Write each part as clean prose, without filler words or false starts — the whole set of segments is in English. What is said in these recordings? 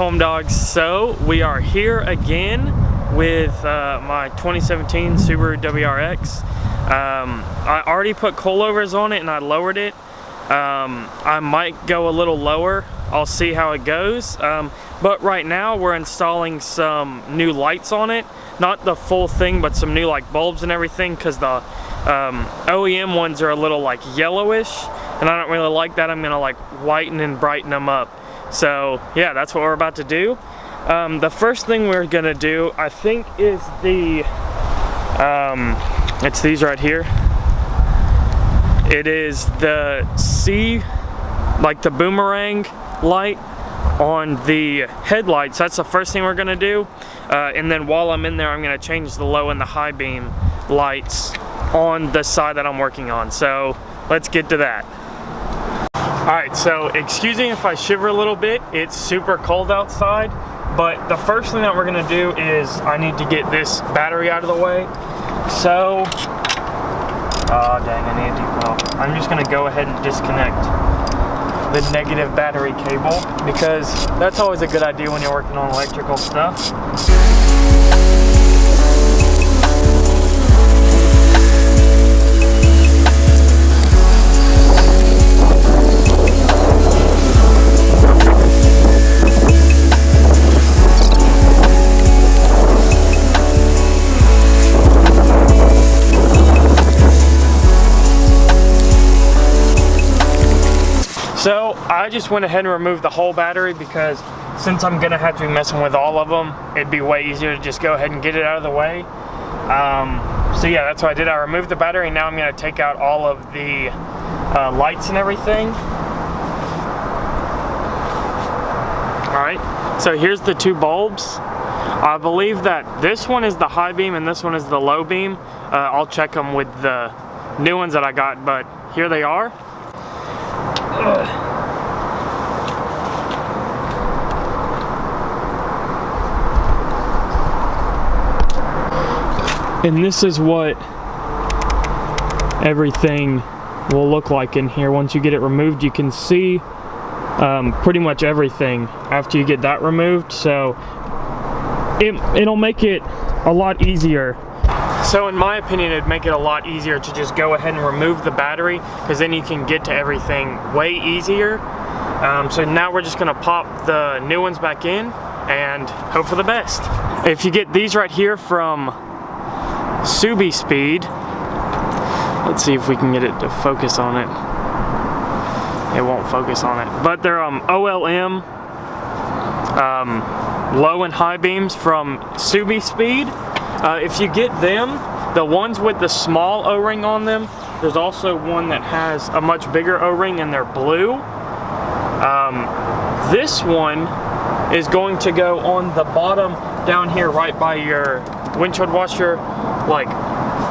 home dogs. So we are here again with my 2017 Subaru WRX. I already put coilovers on it and I lowered it. I might go a little lower. I'll see how it goes. But right now we're installing some new lights on it. Not the full thing, but some new like bulbs and everything, because the OEM ones are a little like yellowish and I don't really like that. I'm gonna like whiten and brighten them up. So yeah, that's what we're about to do. The first thing we're gonna do, I think, is the it's these right here. It is the like the boomerang light on the headlights. That's the first thing we're gonna do. And then while I'm in there, I'm gonna change the low and the high beam lights on the side that I'm working on. So let's get to that. Alright, so excuse me if I shiver a little bit. It's super cold outside, but the first thing that we're gonna do is I need to get this battery out of the way. So, oh dang, I need to, well, I'm just gonna go ahead and disconnect the negative battery cable, because that's always a good idea when you're working on electrical stuff. So I just went ahead and removed the whole battery, because since I'm gonna have to be messing with all of them, it'd be way easier to just go ahead and get it out of the way. So yeah, that's what I did. I removed the battery. Now I'm gonna take out all of the lights and everything. All right, so here's the two bulbs. I believe that this one is the high beam and this one is the low beam. I'll check them with the new ones that I got, but here they are. And this is what everything will look like in here. Once you get it removed, you can see pretty much everything after you get that removed. So it'll make it a lot easier. So in my opinion, it'd make it a lot easier to just go ahead and remove the battery, because then you can get to everything way easier. So now we're just gonna pop the new ones back in and hope for the best. If you get these right here from Subi Speed, let's see if we can get it to focus on it. It won't focus on it, but they're OLM low and high beams from Subi Speed. If you get them, the ones with the small O-ring on them, there's also one that has a much bigger O-ring and they're blue. This one is going to go on the bottom down here right by your windshield washer, like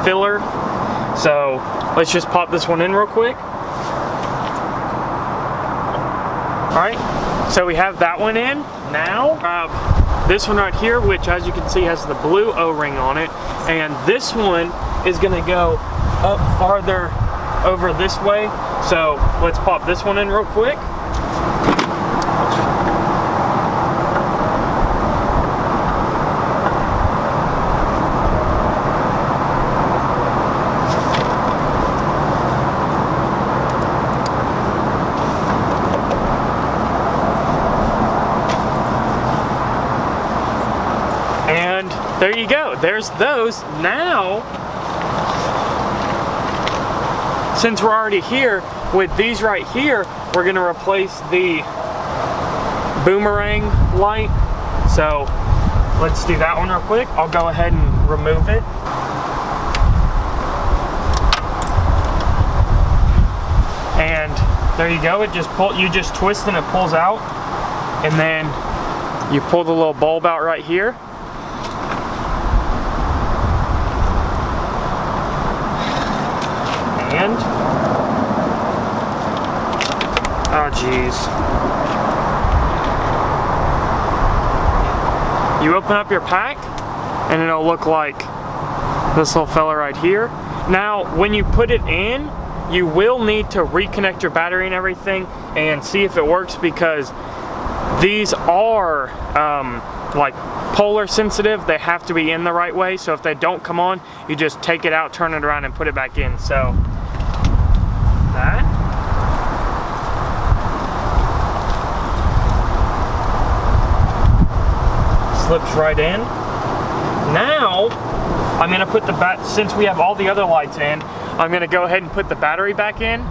filler. So let's just pop this one in real quick. All right, so we have that one in. Now, this one right here, which as you can see has the blue O-ring on it, and this one is gonna go up farther over this way. So let's pop this one in real quick. There you go, there's those. Now, since we're already here, with these right here, we're gonna replace the boomerang light. So let's do that one real quick. I'll go ahead and remove it. And there you go, you just twist and it pulls out. And then you pull the little bulb out right here. And, oh geez. You open up your pack and it'll look like this little fella right here. Now, when you put it in, you will need to reconnect your battery and everything and see if it works, because These are like polar sensitive. They have to be in the right way, so if they don't come on, you just take it out, turn it around, and put it back in. So that. Slips right in. Now I'm gonna put the since we have all the other lights in, I'm gonna go ahead and put the battery back in.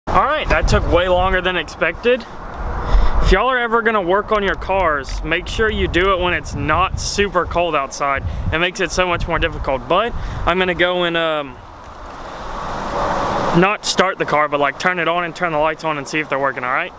Alright, that took way longer than expected. If y'all are ever gonna work on your cars, make sure you do it when it's not super cold outside. It makes it so much more difficult. But I'm gonna go and not start the car, but like turn it on and turn the lights on and see if they're working, alright?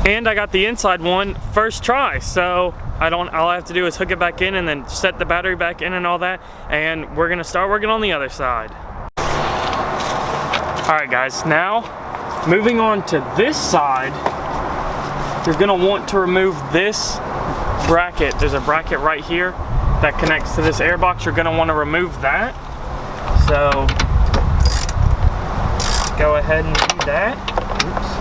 And I got the inside one first try, so all I have to do is hook it back in and then set the battery back in and all that, and we're gonna start working on the other side. Alright guys, now moving on to this side, you're gonna want to remove this bracket. There's a bracket right here that connects to this air box. You're gonna want to remove that. So go ahead and do that. Oops.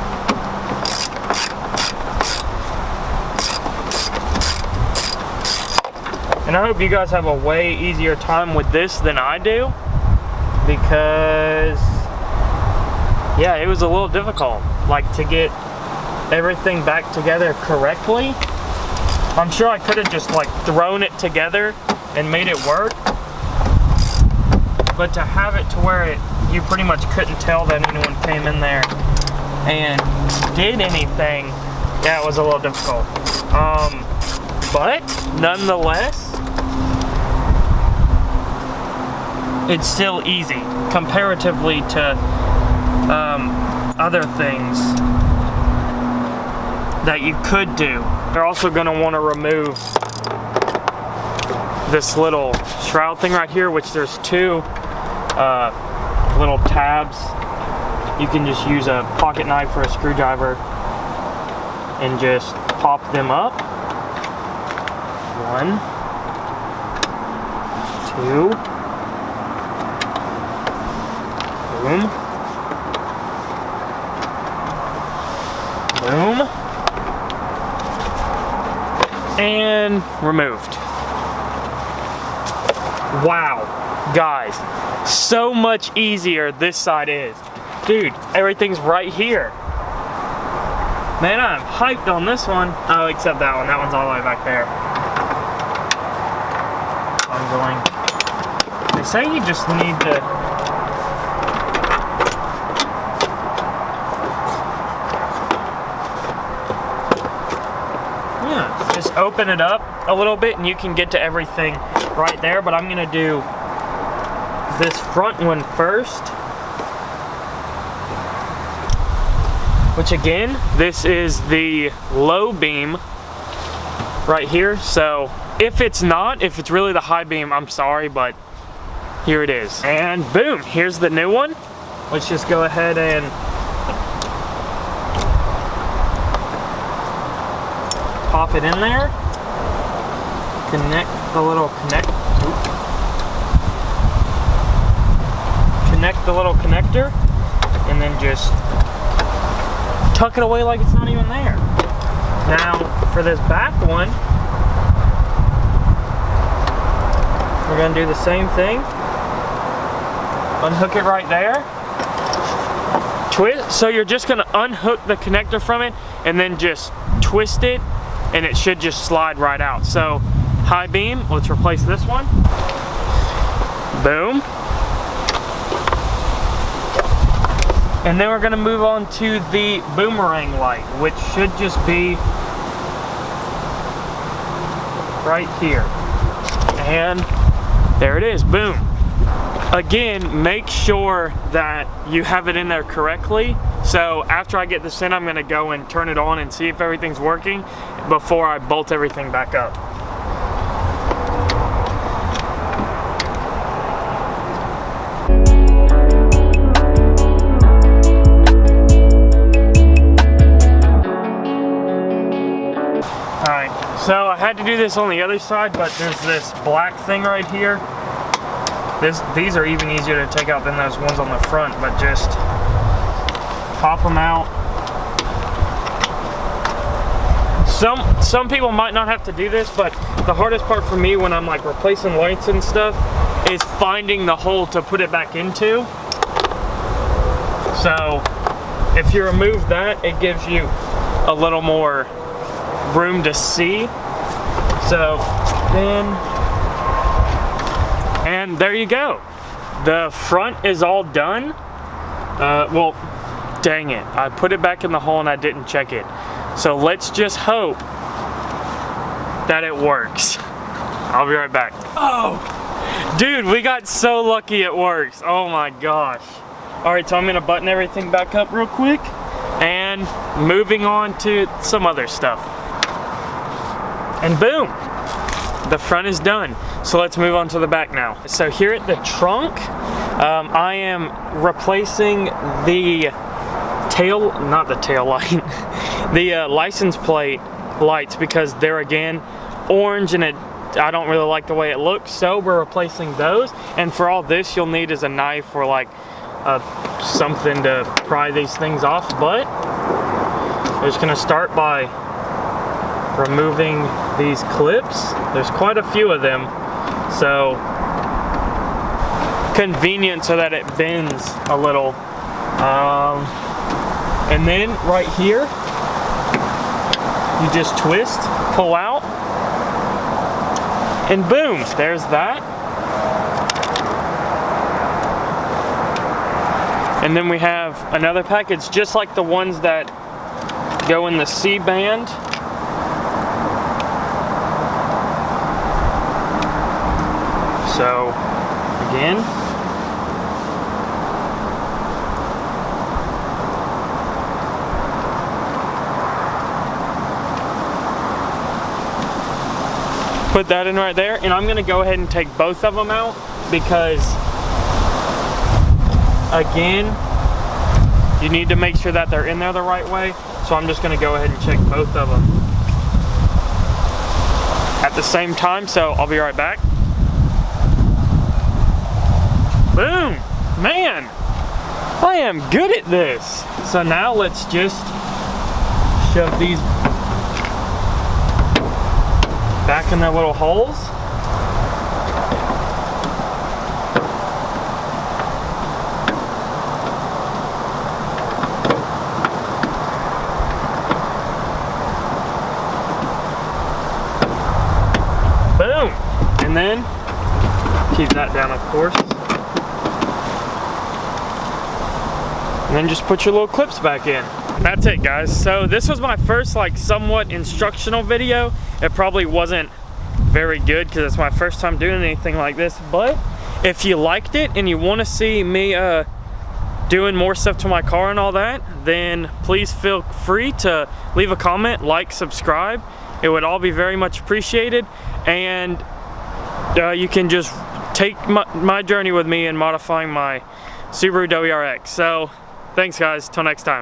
And I hope you guys have a way easier time with this than I do, because yeah, it was a little difficult, like to get everything back together correctly. I'm sure I could have just like thrown it together and made it work, but to have it to where you pretty much couldn't tell that anyone came in there and did anything, yeah, it was a little difficult. But nonetheless, it's still easy comparatively to other things that you could do. You're also going to want to remove this little shroud thing right here, which there's two little tabs. You can just use a pocket knife or a screwdriver and just pop them up. 1, 2, boom, boom, and removed. Wow, guys, so much easier this side is. Dude, everything's right here. Man, I'm hyped on this one. Oh, except that one. That one's all the way back there. They say you just need to just open it up a little bit and you can get to everything right there. But I'm gonna do this front one first, which again, this is the low beam right here. So if it's really the high beam, I'm sorry, but here it is. And boom, here's the new one. Let's just go ahead and pop it in there. Connect the little connector, and then just tuck it away like it's not even there. Now, for this back one, we're gonna do the same thing. Unhook it right there. twist. So you're just gonna unhook the connector from it and then just twist it, and it should just slide right out. So high beam, let's replace this one. Boom. And then we're gonna move on to the boomerang light, which should just be right here. And there it is, boom. Again, make sure that you have it in there correctly. So after I get this in, I'm gonna go and turn it on and see if everything's working before I bolt everything back up. Alright, so I had to do this on the other side, but there's this black thing right here. These are even easier to take out than those ones on the front, but just pop them out. Some people might not have to do this, but the hardest part for me when I'm like replacing lights and stuff is finding the hole to put it back into. So if you remove that, it gives you a little more room to see. So then, and there you go. The front is all done. Well, dang it. I put it back in the hole and I didn't check it. So let's just hope that it works. I'll be right back. Oh, dude, we got so lucky it works. Oh my gosh. All right, so I'm gonna button everything back up real quick and moving on to some other stuff. And boom, the front is done. So let's move on to the back now. So here at the trunk, I am replacing the not the tail light, the license plate lights, because they're again orange and I don't really like the way it looks. So we're replacing those. And for all this, you'll need is a knife or like something to pry these things off. But we're just gonna start by removing these clips. There's quite a few of them, so convenient so that it bends a little. And then right here, you just twist, pull out, and boom, there's that. And then we have another package just like the ones that go in the C-band. So, again, put that in right there, and I'm gonna go ahead and take both of them out because, again, you need to make sure that they're in there the right way. So I'm just gonna go ahead and check both of them at the same time, so I'll be right back. Boom! Man, I am good at this. So now let's just shove these back in their little holes. Boom! And then keep that down, of course. And then just put your little clips back in. That's it, guys. So this was my first like somewhat instructional video. It probably wasn't very good because it's my first time doing anything like this, but if you liked it and you want to see me doing more stuff to my car and all that, then please feel free to leave a comment, like, subscribe. It would all be very much appreciated, and you can just take my journey with me in modifying my Subaru WRX. So thanks, guys. Till next time.